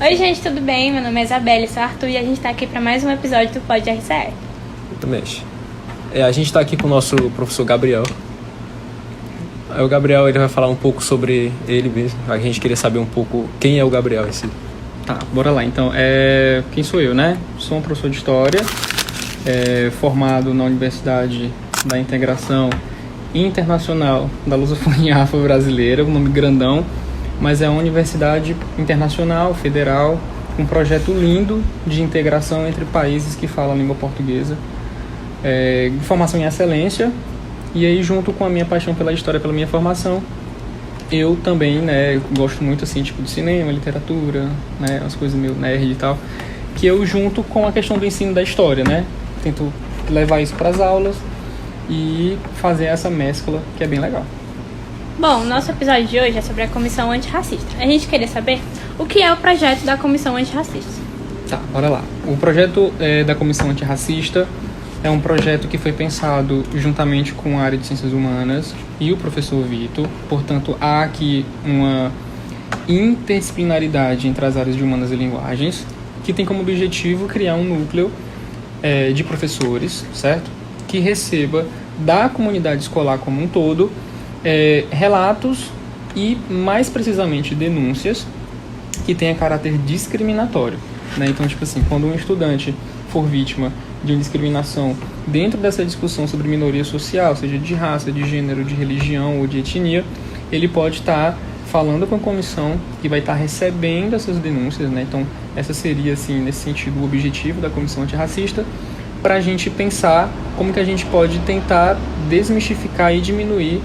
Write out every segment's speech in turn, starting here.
Oi, gente, tudo bem? Meu nome é Isabelle, sou Arthur e a gente tá aqui para mais um episódio do Pod RCR. Também. A gente tá aqui com o nosso professor Gabriel. O Gabriel ele vai falar um pouco sobre ele mesmo. A gente queria saber um pouco quem é o Gabriel em si. Tá, bora lá. Então, quem sou eu, né? Sou um professor de História, formado na Universidade da Integração Internacional da Lusofonia Afro-Brasileira, um nome grandão, mas é uma universidade internacional, federal, com um projeto lindo de integração entre países que falam a língua portuguesa. Formação em excelência, e aí junto com a minha paixão pela história, pela minha formação, eu também, né, gosto muito assim, tipo de cinema, literatura, né, umas coisas meio nerd e tal, que eu junto com a questão do ensino da história, né, tento levar isso para as aulas e fazer essa mescla que é bem legal. Bom, nosso episódio de hoje é sobre a Comissão Antirracista. A gente queria saber o que é o projeto da Comissão Antirracista. Tá, bora lá. O projeto da Comissão Antirracista é um projeto que foi pensado juntamente com a área de Ciências Humanas e o professor Vitor. Portanto, há aqui uma interdisciplinaridade entre as áreas de Humanas e Linguagens, que tem como objetivo criar um núcleo de professores, certo? Que receba da comunidade escolar como um todo relatos e, mais precisamente, denúncias que tenham caráter discriminatório, né? Então, tipo assim, quando um estudante for vítima de uma discriminação dentro dessa discussão sobre minoria social, seja de raça, de gênero, de religião ou de etnia, ele pode estar falando com a comissão que vai estar recebendo essas denúncias, né? Então, essa seria, assim, nesse sentido, o objetivo da Comissão Antirracista, para a gente pensar como que a gente pode tentar desmistificar e diminuir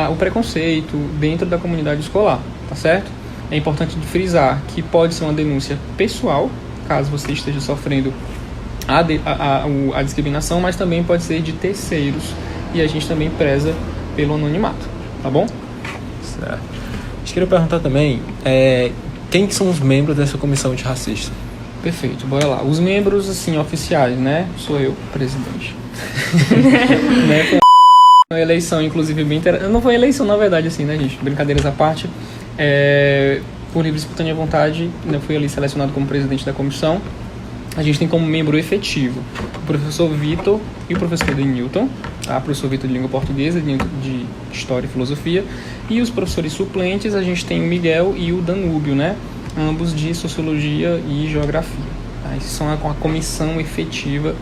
o preconceito dentro da comunidade escolar, tá certo? É importante frisar que pode ser uma denúncia pessoal, caso você esteja sofrendo a discriminação, mas também pode ser de terceiros, e a gente também preza pelo anonimato, tá bom? Certo. A gente queria perguntar também quem são os membros dessa comissão antirracista? Perfeito, bora lá. Os membros, assim, oficiais, né? Sou eu, presidente. Né? Foi uma eleição, inclusive, bem interessante. Não foi eleição, na verdade, assim, né, gente? Brincadeiras à parte. Por livre espontânea vontade, eu fui ali selecionado como presidente da comissão. A gente tem como membro efetivo o professor Vitor e o professor Edenilton, tá? Professor Vitor de Língua Portuguesa, de História e Filosofia. E os professores suplentes, a gente tem o Miguel e o Danúbio, né? Ambos de Sociologia e Geografia. Tá? Esses são a comissão efetiva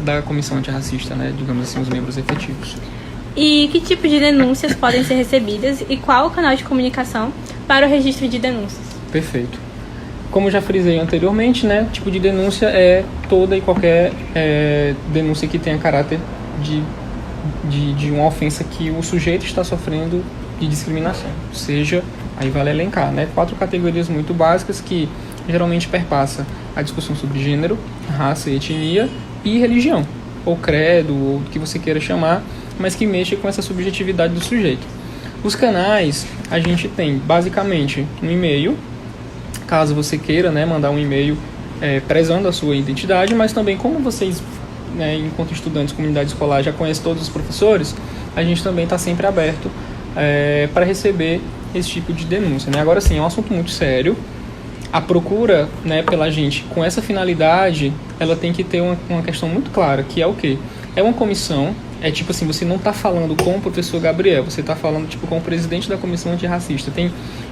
da Comissão Antirracista, né? Digamos assim, os membros efetivos. E que tipo de denúncias podem ser recebidas e qual o canal de comunicação para o registro de denúncias? Perfeito. Como já frisei anteriormente, né, tipo de denúncia é toda e qualquer denúncia que tenha caráter de uma ofensa que o sujeito está sofrendo de discriminação. Seja, aí vale elencar, né, 4 categorias muito básicas que geralmente perpassa a discussão sobre gênero, raça, etnia e religião, ou credo, ou o que você queira chamar, mas que mexa com essa subjetividade do sujeito. Os canais, a gente tem basicamente um e-mail, caso você queira, né, mandar um e-mail prezando a sua identidade, mas também como vocês, né, enquanto estudantes, comunidade escolar, já conhecem todos os professores, a gente também está sempre aberto para receber esse tipo de denúncia, né? Agora sim, é um assunto muito sério. A procura, né, pela gente com essa finalidade, ela tem que ter uma questão muito clara, que é o quê? É uma comissão, tipo assim, você não está falando com o professor Gabriel, você está falando tipo com o presidente da Comissão Antirracista. Tem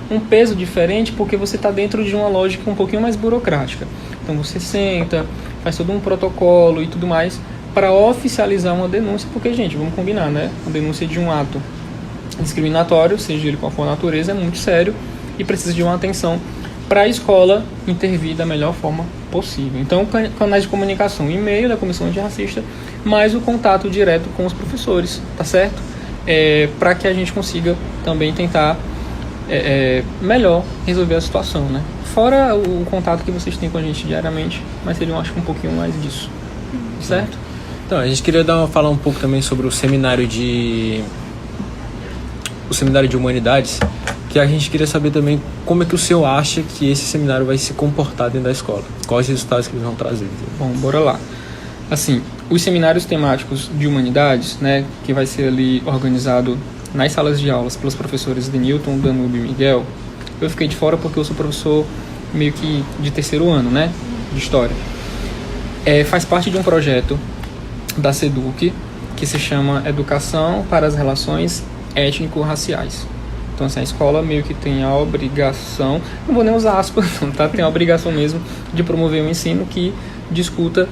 um peso diferente porque você está dentro de uma lógica um pouquinho mais burocrática. Então você senta, faz todo um protocolo e tudo mais para oficializar uma denúncia, porque, gente, vamos combinar, né? A denúncia de um ato discriminatório, seja ele qual for a natureza, é muito sério e precisa de uma atenção para a escola intervir da melhor forma possível. Então, canais de comunicação, e-mail da Comissão Antirracista, mais o contato direto com os professores, tá certo? Para que a gente consiga também tentar melhor resolver a situação, né? Fora o contato que vocês têm com a gente diariamente, mas seria, eu acho, um pouquinho mais disso, certo? Então, a gente queria falar um pouco também sobre o seminário de Humanidades, que a gente queria saber também como é que o senhor acha que esse seminário vai se comportar dentro da escola, quais resultados que eles vão trazer. Bom, bora lá. Assim, os seminários temáticos de Humanidades, né, que vai ser ali organizado nas salas de aulas pelos professores Denilton, Danúbio e Miguel, eu fiquei de fora porque eu sou professor meio que de terceiro ano, né, de História. Faz parte de um projeto da SEDUC que se chama Educação para as Relações Étnico-Raciais. Então, assim, a escola meio que tem a obrigação, não vou nem usar aspas, não, tá? Tem a obrigação mesmo de promover um ensino que discuta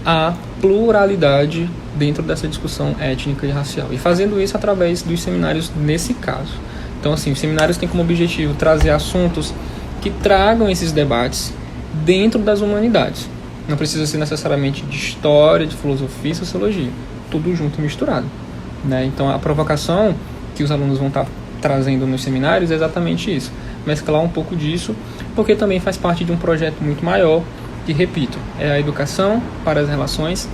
a pluralidade dentro dessa discussão étnica e racial. E fazendo isso através dos seminários nesse caso. Então, assim, os seminários têm como objetivo trazer assuntos que tragam esses debates dentro das humanidades. Não precisa ser necessariamente de história, de filosofia e sociologia. Tudo junto e misturado, né? Então, a provocação que os alunos vão estar trazendo nos seminários é exatamente isso. Mesclar um pouco disso, porque também faz parte de um projeto muito maior, que, repito, é a educação para as relações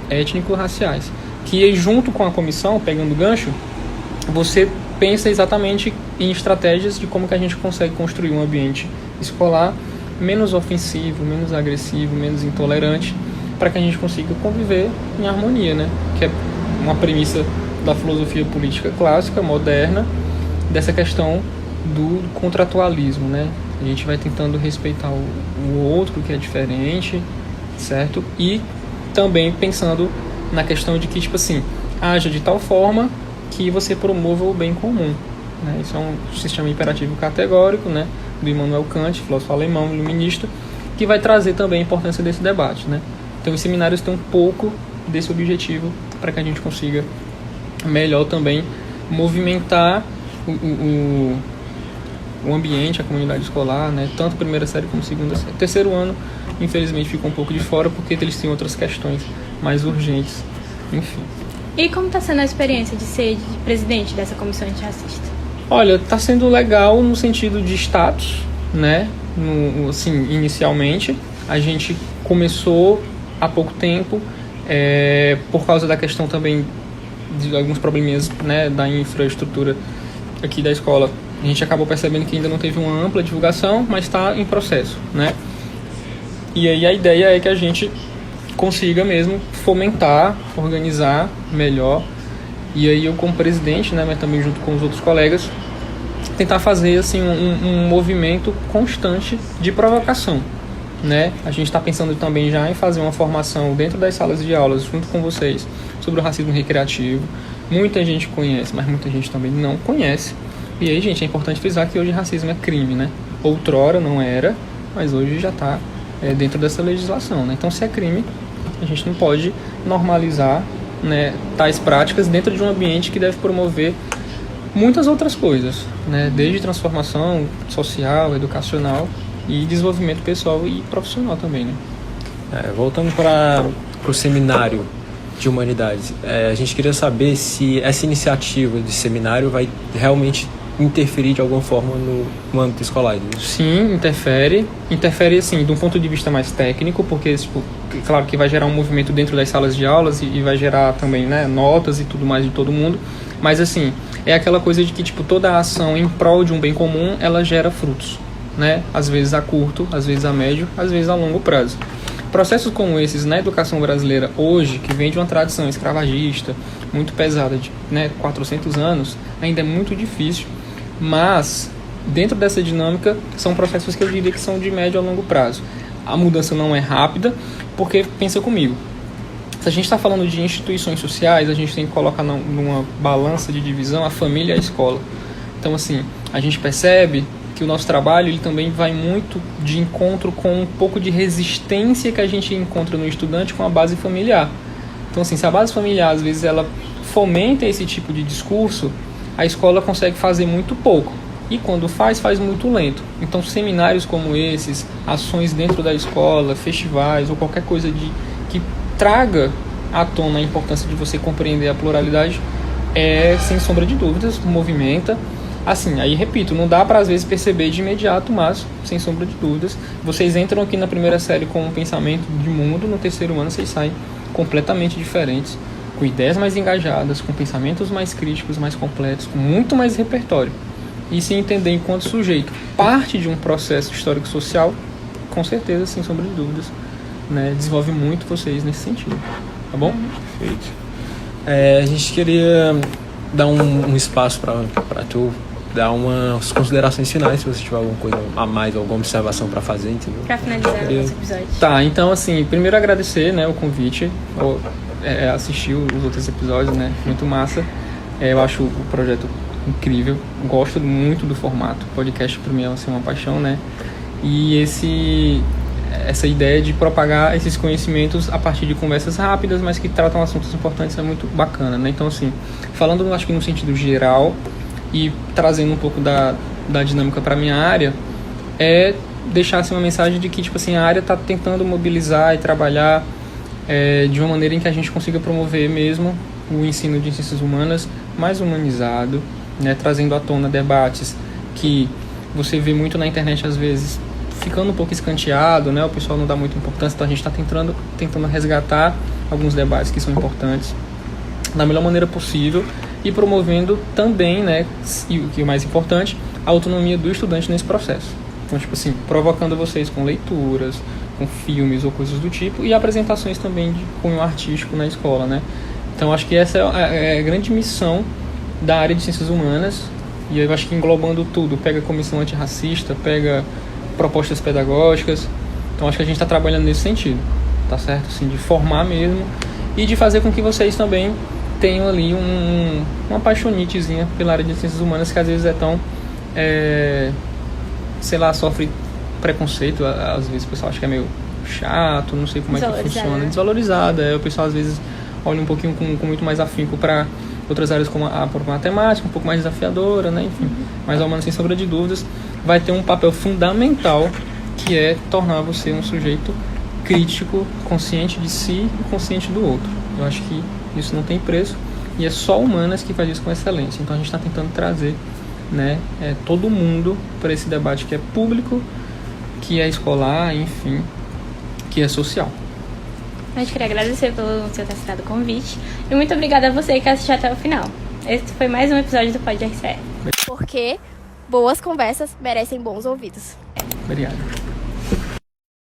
étnico-raciais. Que, junto com a comissão, pegando o gancho, você pensa exatamente em estratégias de como que a gente consegue construir um ambiente escolar menos ofensivo, menos agressivo, menos intolerante, para que a gente consiga conviver em harmonia, né? Que é uma premissa da filosofia política clássica, moderna, dessa questão do contratualismo, né? A gente vai tentando respeitar o outro que é diferente, certo? E também pensando na questão de que, tipo assim, haja de tal forma que você promova o bem comum, né? Isso é um sistema imperativo categórico, né? Do Immanuel Kant, filósofo alemão, iluminista, que vai trazer também a importância desse debate, né? Então, os seminários têm um pouco desse objetivo para que a gente consiga melhor também movimentar o ambiente, a comunidade escolar, né? Tanto primeira série como segunda série. Terceiro ano, infelizmente, ficou um pouco de fora porque eles têm outras questões mais urgentes, enfim. E como está sendo a experiência de ser presidente dessa comissão antirracista? Olha, está sendo legal no sentido de status, né? Assim, inicialmente, a gente começou há pouco tempo, por causa da questão também de alguns probleminhas, né, da infraestrutura aqui da escola. A gente acabou percebendo que ainda não teve uma ampla divulgação, mas está em processo, né? E aí a ideia é que a gente consiga mesmo fomentar, organizar melhor. E aí eu, como presidente, né, mas também junto com os outros colegas, tentar fazer assim um movimento constante de provocação, né? A gente está pensando também já em fazer uma formação dentro das salas de aulas, junto com vocês, sobre o racismo recreativo. Muita gente conhece, mas muita gente também não conhece. E aí, gente, é importante frisar que hoje racismo é crime, né? Outrora não era, mas hoje já está dentro dessa legislação, né? Então, se é crime, a gente não pode normalizar, né, tais práticas dentro de um ambiente que deve promover muitas outras coisas, né? Desde transformação social, educacional e desenvolvimento pessoal e profissional também, né? Voltando para o seminário de humanidades, a gente queria saber se essa iniciativa de seminário vai realmente interferir de alguma forma no âmbito escolar. Sim, interfere assim, de um ponto de vista mais técnico, porque, tipo, claro que vai gerar um movimento dentro das salas de aulas e vai gerar também, né, notas e tudo mais de todo mundo, mas assim, é aquela coisa de que, tipo, toda a ação em prol de um bem comum, ela gera frutos, né, às vezes a curto, às vezes a médio, às vezes a longo prazo. Processos como esses na educação brasileira hoje, que vem de uma tradição escravagista muito pesada de, né, 400 anos, ainda é muito difícil, mas dentro dessa dinâmica são processos que eu diria que são de médio a longo prazo. A mudança não é rápida, porque pensa comigo, se a gente está falando de instituições sociais, a gente tem que colocar numa balança de divisão a família e a escola. Então, assim, a gente percebe que o nosso trabalho ele também vai muito de encontro com um pouco de resistência que a gente encontra no estudante com a base familiar. Então, assim, se a base familiar, às vezes, ela fomenta esse tipo de discurso, a escola consegue fazer muito pouco. E quando faz muito lento. Então, seminários como esses, ações dentro da escola, festivais ou qualquer coisa que traga à tona a importância de você compreender a pluralidade, sem sombra de dúvidas, movimenta. Assim, aí repito, não dá para às vezes perceber de imediato, mas sem sombra de dúvidas, vocês entram aqui na primeira série com um pensamento de mundo, no terceiro ano vocês saem completamente diferentes, com ideias mais engajadas, com pensamentos mais críticos, mais completos, com muito mais repertório. E se entender enquanto sujeito parte de um processo histórico-social, com certeza, sem sombra de dúvidas, né, desenvolve muito vocês nesse sentido. Tá bom? Perfeito. A gente queria dar um espaço para tu dar umas considerações finais, se você tiver alguma coisa a mais, alguma observação para fazer, entendeu? Pra finalizar o nosso episódio. Tá, então assim, primeiro agradecer, né, o convite, assistir os outros episódios, né, muito massa. Eu acho o projeto incrível, gosto muito do formato, podcast para mim é assim, uma paixão, né, e essa ideia de propagar esses conhecimentos a partir de conversas rápidas, mas que tratam assuntos importantes é muito bacana, né, então assim, falando acho que no sentido geral e trazendo um pouco da dinâmica para minha área, é deixar assim, uma mensagem de que tipo assim, a área está tentando mobilizar e trabalhar de uma maneira em que a gente consiga promover mesmo o ensino de ciências humanas mais humanizado, né, trazendo à tona debates que você vê muito na internet às vezes ficando um pouco escanteado, né, o pessoal não dá muita importância, então a gente está tentando resgatar alguns debates que são importantes da melhor maneira possível e promovendo também, né, e o que é mais importante, a autonomia do estudante nesse processo. Então, tipo assim, provocando vocês com leituras, com filmes ou coisas do tipo e apresentações também de cunho artístico na escola, né. Então, acho que essa é a grande missão da área de ciências humanas, e eu acho que englobando tudo, pega comissão antirracista, pega propostas pedagógicas, então acho que a gente está trabalhando nesse sentido, tá certo? Assim, de formar mesmo e de fazer com que vocês também tenham ali uma paixonitezinha pela área de ciências humanas que às vezes é tão, sei lá, sofre preconceito, às vezes o pessoal acha que é meio chato, não sei como é que funciona, desvalorizada, o pessoal às vezes olha um pouquinho com muito mais afinco para outras áreas como a matemática, um pouco mais desafiadora, né? Enfim, mas ao menos sem sombra de dúvidas, vai ter um papel fundamental que é tornar você um sujeito crítico, consciente de si e consciente do outro. Eu acho que isso não tem preço e é só humanas que faz isso com excelência. Então a gente está tentando trazer, né, todo mundo para esse debate que é público, que é escolar, enfim, que é social. A gente queria agradecer pelo seu ter aceitado o convite. E muito obrigada a você que assistiu até o final. Esse foi mais um episódio do Pod RCE. Porque boas conversas merecem bons ouvidos. Obrigado.